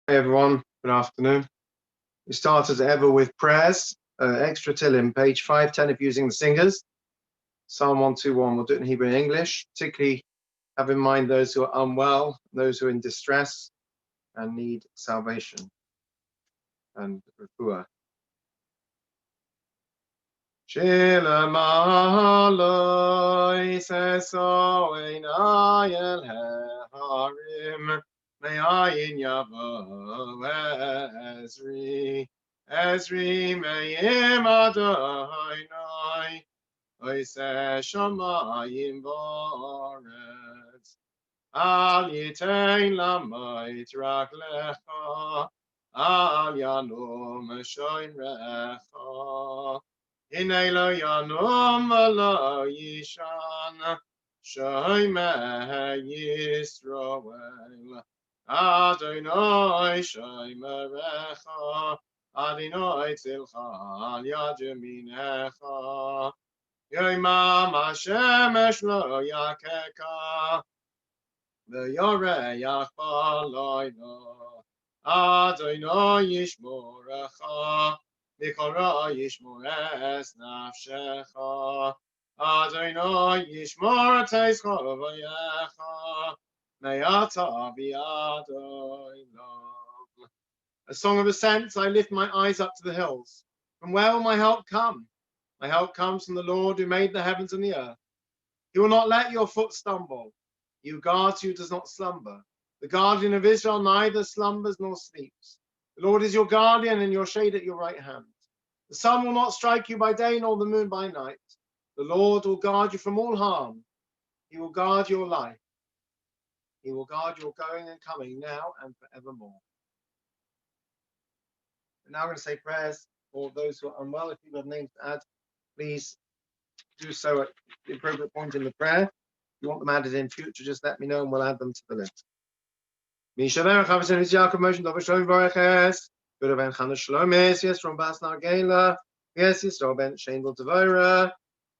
Hey everyone, good afternoon. We start as ever with prayers, extra Tillim, page 510 if using the singers. Psalm 121, we'll do it in Hebrew and English, particularly have in mind those who are unwell, those who are in distress and need salvation and refuah. Shalom aloi seso einayel harim me'ayin yavo Ezri me'im Adonai oiseh shamayim v'aretz al yitein lamoit rak lecha al yanum shoyrecha Hinei lo yanum v'lo yishan shoymeh Yisroel Adonai shoymerecha Adonai tzilcha al yad yaminecha Yoimam Hashemesh lo yakeka V'yoreyach b'aloyno Adonai yishmorecha Mikora yishmor es nafshecha Adonai yishmor teischa v'yecha Me'ata v'yadoi A song of ascents, I lift my eyes up to the hills. From where will my help come? My help comes from the Lord who made the heavens and the earth. He will not let your foot stumble. He who guards you does not slumber. The guardian of Israel neither slumbers nor sleeps. The Lord is your guardian and your shade at your right hand. The sun will not strike you by day nor the moon by night. The Lord will guard you from all harm. He will guard your life. He will guard your going and coming now and forevermore. And now I'm going to say prayers for those who are unwell. If you have names to add, please do so at the appropriate point in the prayer. If you want them added in future, just let me know and we'll add them to the list. Mishaver Chavisen is Yaakov Moshe Dov Shalom Bareches. Good Ben Chana Shlomes. Yes, from Bas Nargela. Yes, Yisrael Ben Shendel Devora.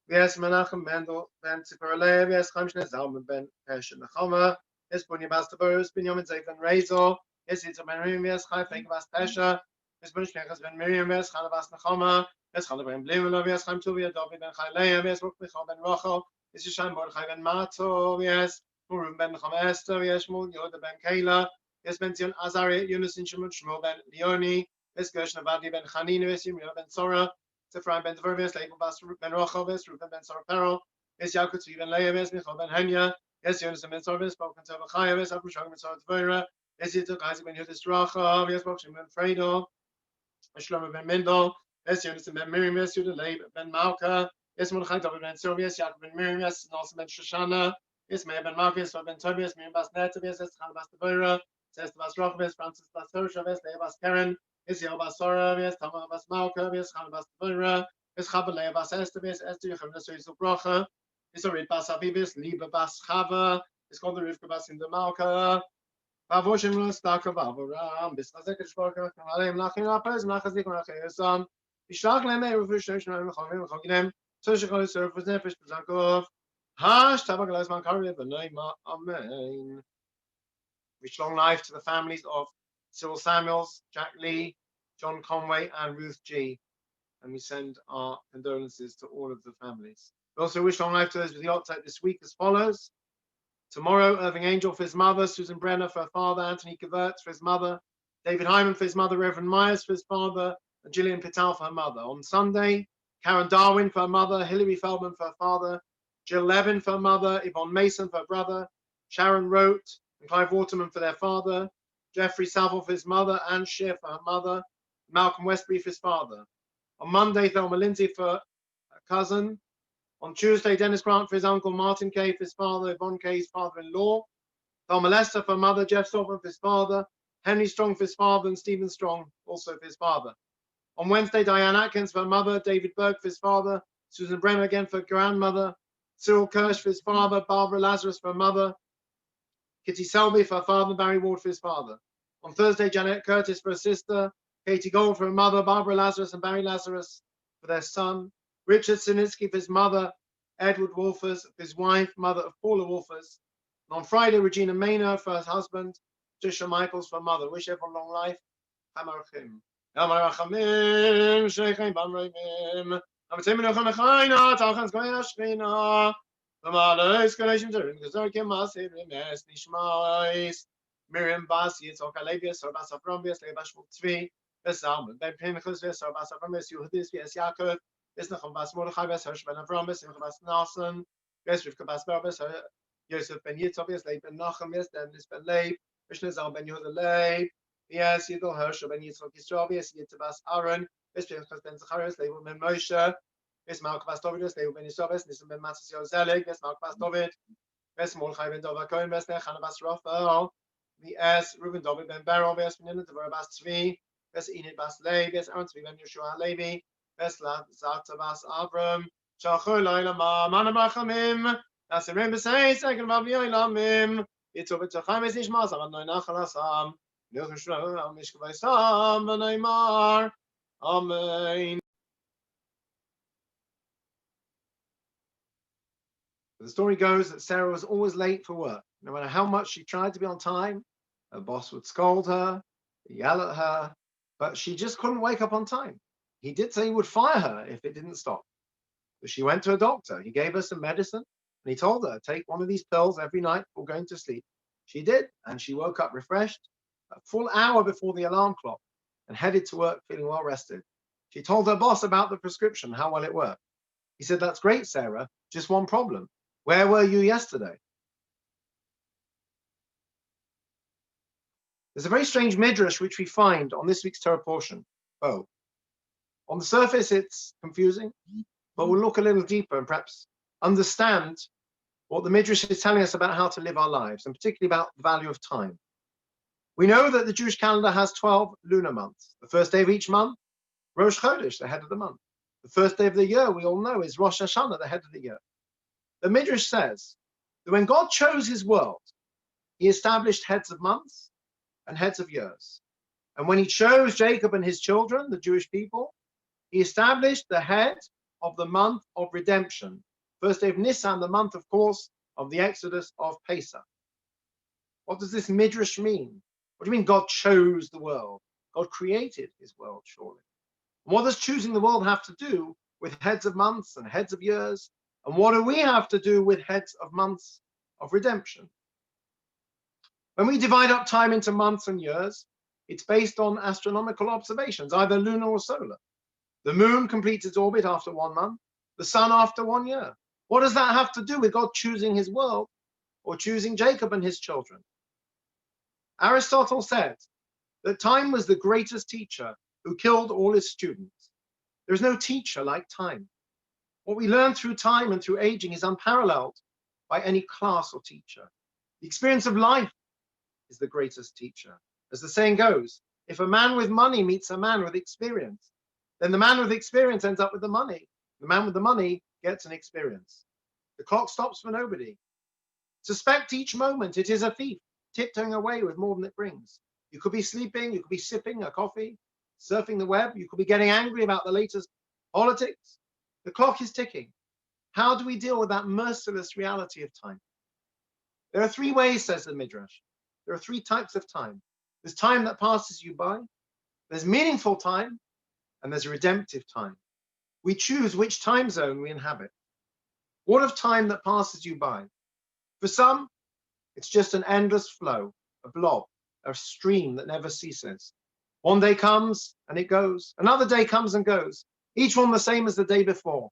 Yes, Menachem Mendel Ben Tzipor Alev. Yes, Chaim Shnei Zalman Ben Pesh Nechama. Yes, Bunya Bas Taborus Binyamin Zeven Rezo. Yes, Yitzhak Ben Miriam. Yes, Chai Feng Bas Pesha. Yes, Bunya Shmechas Ben Miriam. Yes, Chana Bas Nechama. Yes, Chana Ben Blimulov. Yes, Chaim Tuvia David Ben Chayleim. Yes, Ruk Michal Ben Rochel. Yes, Yishai Mordechai Ben Mato. Yes, Purim Ben Chamester. Yes, Shmuel Yehuda Ben Kela. Yes, Ben Zion Azari Yunus in Shmuel Ben Leoni. Yes, Gershon Avadi Ben Chanina. Yes, Yirmiyah Ben Sora. Ephraim ben Dverves, Label Bas ben Rochovis, Ruben ben Sarapero, Es Yaakov Tzvi ben Leavis, Michal ben Henya, Es Yonas ben Sorvis, Spoken to Vachayavis, Apushang ben Sarapera, Es Yitzhak Isaac ben Yudis Racha, Es Bokshin ben Fredo, Shlomo ben Mendel, Es Yonas ben Miriam, Es Yudah Leib ben Malka, Es Mordechai David ben Silvius, Yaakov ben Miriam, Es Nelson ben Shoshana, Es Meir ben Marcus, Ben Tobias, Miriam Bas Netavius, Es Chana Bas Tevera, Es Bas Rochovis, Francis Bas Toshavis, Leah Bas Karen, Es Yael Bas Sora, Es Tamar Bas Malka, Es Chana Bas Tevera, Es Chabale Bas Estevis, Es Yochem Nesoisu Brocha, Es Orit Bas Avibis, Liba Bas Chava, Es called the Rivka Bas in the Malka, Vavoshem Rostaka Vavoram, Bisazek Shvorka, Kamalem Lachin Rapaz, Nachazik Nachayasam, Bishlach Leme, Rufushem Shem Chovim, Choginem, Soshikol Surfus Nefesh Pazakov, Hash Tabagalas Mankari, the name Amen. Wish long life to the families of Cyril Samuels, Jack Lee, John Conway, and Ruth G. And we send our condolences to all of the families. We also wish long life to those with the outside this week as follows. Tomorrow, Irving Angel for his mother, Susan Brenner for her father, Anthony Gewertz for his mother, David Hyman for his mother, Reverend Myers for his father, and Gillian Pital for her mother. On Sunday, Karen Darwin for her mother, Hilary Feldman for her father, Jill Levin for her mother, Yvonne Mason for her brother, Sharon Rote and Clive Waterman for their father, Jeffrey Saville for his mother, Anne Shear for her mother, Malcolm Westbury for his father. On Monday, Thelma Lindsay for her cousin. On Tuesday, Dennis Grant for his uncle, Martin Kay for his father, Yvonne Kay's father-in-law. Thelma Lester for her mother, Jeff Saltman for his father, Henry Strong for his father, and Stephen Strong also for his father. On Wednesday, Diane Atkins for her mother, David Berg for his father, Susan Brenner again for her grandmother, Cyril Kirsch for his father, Barbara Lazarus for her mother, Kitty Selby for her father, Barry Ward for his father. On Thursday, Janet Curtis for her sister, Katie Gold for her mother, Barbara Lazarus and Barry Lazarus for their son, Richard Sinitsky for his mother, Edward Wolfers for his wife, mother of Paula Wolfers. And on Friday, Regina Maynard for her husband, to Shemichael's for mother. Wish everyone long life. Hamarchim. Hamarachamim, Sheikhaim Bamraimim. Amatim Nuchan Achaina, Talchan's going Ashkina. The mother is connection to him, because there came Masir, Mes, Nishmais. Miriam Bas, Yitzhak Alevius, or Bas Aframius, Lebash Tzvi, Salmon, Ben Pinchas, or Bas Aframius, Yuhadis, Yes Yaakov, Isnacham Bas Mordechai, Hirsch Ben Avramis, Bas Nasan, Yes Rivka Bas Barbas, Yosef Ben Yitzhak, Yes Leib Ben Nacham, Yes Dennis Ben Leib, Mishnah Ben Yehuda Leib, Yes Yidol Hirsch Ben Yitzhak Yisrael, Yes Yitzhak Bas Aaron, Yes Pinchas Ben Zacharias, Leib Ben Moshe, Yes Malk Bas David, Yes Leib Ben Yisrael, Nisan Ben Matzis Yozelig, Yes Malk Bas David, Yes Mordechai Ben Dova Cohen, Yes Nechana Bas Raphael, the S. Reuben David Ben Beryl, Ves Benin, the Bas Tzvi, Ves Enid Bas Levi, Ves Aaron Tzvi Ben Yeshua Levi, Ves Zata Bas Avram, Shachur Laila Ma, Manabachamim, Nasirim Besay, Second Babi Lamim, Yitzov Tzachim Ves Nishmas, Avan Noinachalasam, Nilchushra, Mishkavaisam, Benaimar, Amen. The story goes that Sarah was always late for work. No matter how much she tried to be on time, her boss would scold her, yell at her, but she just couldn't wake up on time. He did say he would fire her if it didn't stop. So she went to a doctor. He gave her some medicine, and he told her, take one of these pills every night before going to sleep. She did, and she woke up refreshed a full hour before the alarm clock and headed to work feeling well rested. She told her boss about the prescription, how well it worked. He said, that's great, Sarah, just one problem. Where were you yesterday? There's a very strange midrash which we find on this week's Torah portion. Oh, on the surface it's confusing, but we'll look a little deeper and perhaps understand what the midrash is telling us about how to live our lives, and particularly about the value of time. We know that the Jewish calendar has 12 lunar months. The first day of each month, Rosh Chodesh, the head of the month. The first day of the year, we all know, is Rosh Hashanah, the head of the year. The midrash says that when God chose his world, he established heads of months and heads of years. And when he chose Jacob and his children, the Jewish people, he established the head of the month of redemption. First day of Nisan, the month, of course, of the Exodus of Pesach. What does this midrash mean? What do you mean God chose the world? God created his world, surely. And what does choosing the world have to do with heads of months and heads of years? And what do we have to do with heads of months of redemption? When we divide up time into months and years, it's based on astronomical observations, either lunar or solar. The moon completes its orbit after 1 month, the sun after 1 year. What does that have to do with God choosing his world or choosing Jacob and his children? Aristotle said that time was the greatest teacher who killed all his students. There is no teacher like time. What we learn through time and through aging is unparalleled by any class or teacher. The experience of life is the greatest teacher. As the saying goes, if a man with money meets a man with experience, then the man with experience ends up with the money. The man with the money gets an experience. The clock stops for nobody. Suspect each moment it is a thief, tiptoeing away with more than it brings. You could be sleeping, you could be sipping a coffee, surfing the web, you could be getting angry about the latest politics. The clock is ticking. How do we deal with that merciless reality of time? There are 3 ways, says the Midrash. There are 3 types of time. There's time that passes you by, there's meaningful time, and there's redemptive time. We choose which time zone we inhabit. What of time that passes you by? For some, it's just an endless flow, a blob, a stream that never ceases. One day comes and it goes. Another day comes and goes. Each one the same as the day before,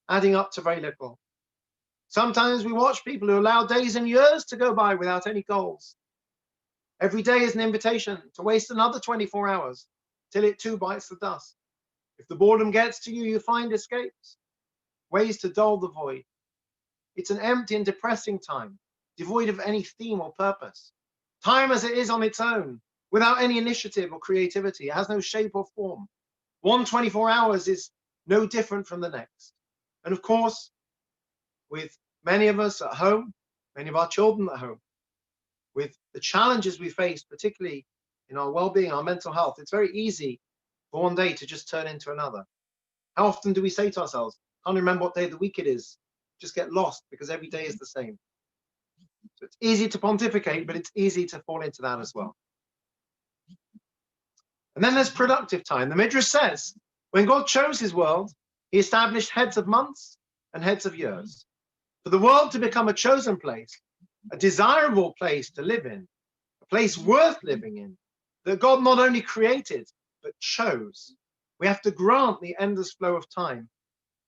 adding up to very little. Sometimes we watch people who allow days and years to go by without any goals. Every day is an invitation to waste another 24 hours till it too bites the dust. If the boredom gets to you, you find escapes, ways to dull the void. It's an empty and depressing time, devoid of any theme or purpose. Time as it is on its own, without any initiative or creativity. It has no shape or form. 124 hours is no different from the next. And of course, with many of us at home, many of our children at home, with the challenges we face, particularly in our well-being, our mental health, it's very easy for one day to just turn into another. How often do we say to ourselves, can't remember what day of the week it is, just get lost because every day is the same. So it's easy to pontificate, but it's easy to fall into that as well. And then there's productive time. The Midrash says, when God chose his world, he established heads of months and heads of years. For the world to become a chosen place, a desirable place to live in, a place worth living in, that God not only created, but chose. We have to grant the endless flow of time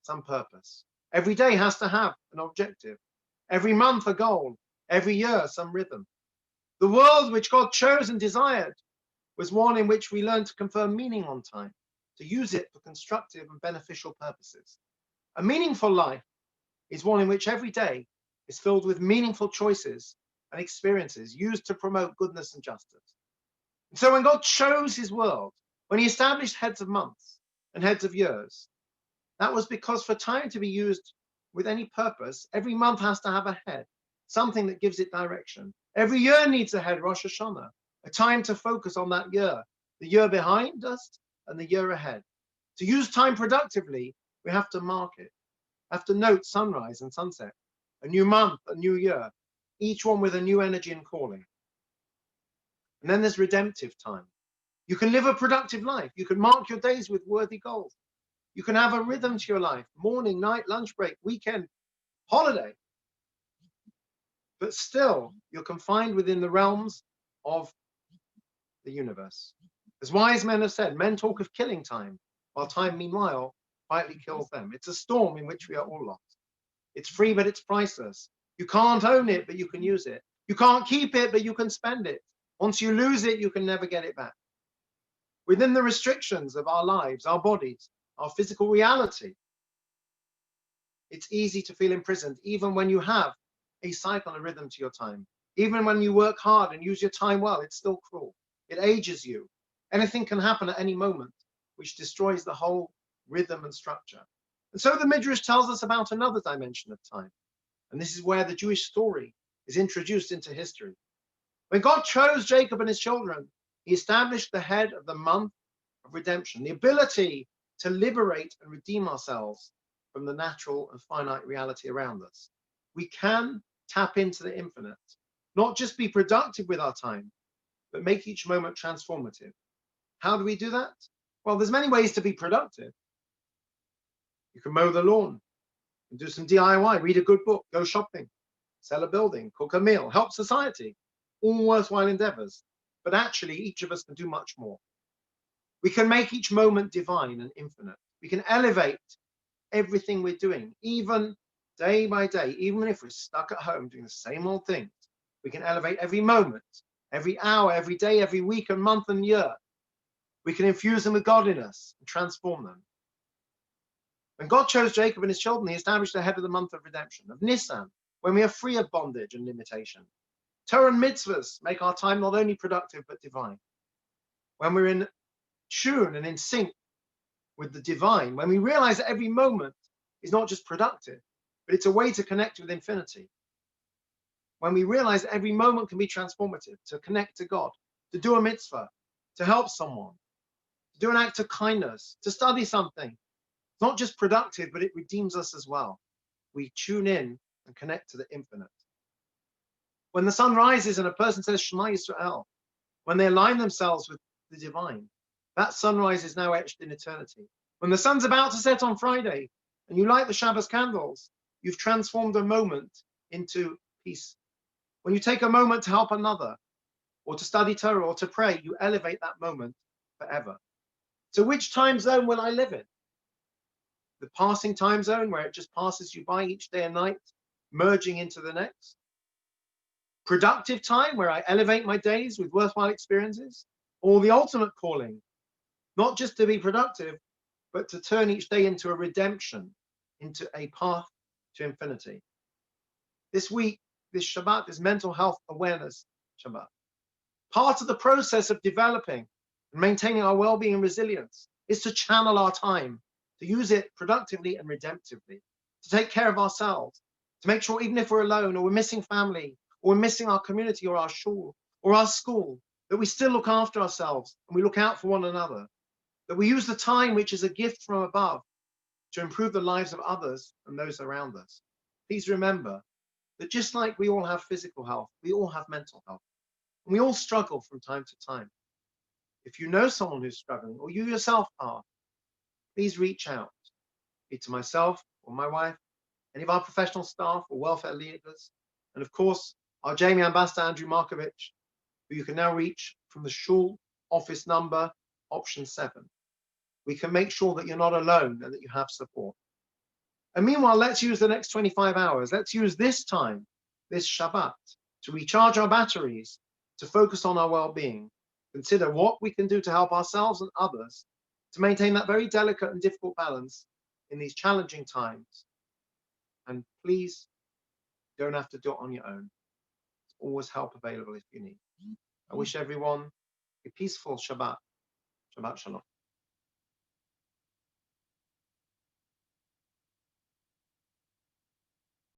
some purpose. Every day has to have an objective. Every month a goal. Every year some rhythm. The world which God chose and desired was one in which we learn to confer meaning on time, to use it for constructive and beneficial purposes. A meaningful life is one in which every day is filled with meaningful choices and experiences used to promote goodness and justice. And so when God chose his world, when he established heads of months and heads of years, that was because for time to be used with any purpose, every month has to have a head, something that gives it direction. Every year needs a head, Rosh Hashanah, a time to focus on that year, the year behind us and the year ahead. To use time productively, we have to mark it, have to note sunrise and sunset, a new month, a new year, each one with a new energy and calling. And then there's redemptive time. You can live a productive life. You can mark your days with worthy goals. You can have a rhythm to your life, morning, night, lunch break, weekend, holiday. But still, you're confined within the realms of the universe. As wise men have said, men talk of killing time, while time, meanwhile, quietly kills them. It's a storm in which we are all lost. It's free, but it's priceless. You can't own it, but you can use it. You can't keep it, but you can spend it. Once you lose it, you can never get it back. Within the restrictions of our lives, our bodies, our physical reality, it's easy to feel imprisoned, even when you have a cycle, a rhythm to your time. Even when you work hard and use your time well, it's still cruel. It ages you. Anything can happen at any moment, which destroys the whole rhythm and structure. And so the Midrash tells us about another dimension of time. And this is where the Jewish story is introduced into history. When God chose Jacob and his children, he established the head of the month of redemption, the ability to liberate and redeem ourselves from the natural and finite reality around us. We can tap into the infinite, not just be productive with our time, but make each moment transformative. How do we do that? Well, there's many ways to be productive. You can mow the lawn, and do some DIY, read a good book, go shopping, sell a building, cook a meal, help society, all worthwhile endeavors. But actually, each of us can do much more. We can make each moment divine and infinite. We can elevate everything we're doing, even day by day, even if we're stuck at home doing the same old things. We can elevate every moment, every hour, every day, every week and month and year. We can infuse them with godliness and transform them. When God chose Jacob and his children, he established the head of the month of redemption, of Nisan, when we are free of bondage and limitation. Torah and mitzvahs make our time not only productive, but divine. When we're in tune and in sync with the divine, when we realize that every moment is not just productive, but it's a way to connect with infinity. When we realize that every moment can be transformative, to connect to God, to do a mitzvah, to help someone, to do an act of kindness, to study something. It's not just productive, but it redeems us as well. We tune in and connect to the infinite. When the sun rises and a person says Shema Yisrael, when they align themselves with the divine, that sunrise is now etched in eternity. When the sun's about to set on Friday and you light the Shabbos candles, you've transformed a moment into peace. When you take a moment to help another, or to study Torah, or to pray, you elevate that moment forever. So which time zone will I live in? The passing time zone, where it just passes you by each day and night, merging into the next? Productive time, where I elevate my days with worthwhile experiences? Or the ultimate calling, not just to be productive, but to turn each day into a redemption, into a path to infinity? This week, this Shabbat is Mental Health Awareness Shabbat. Part of the process of developing and maintaining our well-being and resilience is to channel our time, to use it productively and redemptively, to take care of ourselves, to make sure even if we're alone or we're missing family or we're missing our community or our shul or our school, that we still look after ourselves and we look out for one another, that we use the time, which is a gift from above, to improve the lives of others and those around us. Please remember, that just like we all have physical health, we all have mental health. And we all struggle from time to time. If you know someone who's struggling, or you yourself are, please reach out, be to myself or my wife, any of our professional staff or welfare leaders, and of course, our Jamie Ambassador, Andrew Markovich, who you can now reach from the Shul office number, option 7. We can make sure that you're not alone and that you have support. And meanwhile, let's use the next 25 hours. Let's use this time, this Shabbat, to recharge our batteries, to focus on our well-being, consider what we can do to help ourselves and others to maintain that very delicate and difficult balance in these challenging times. And please don't have to do it on your own. There's always help available if you need. I wish everyone a peaceful Shabbat. Shabbat Shalom.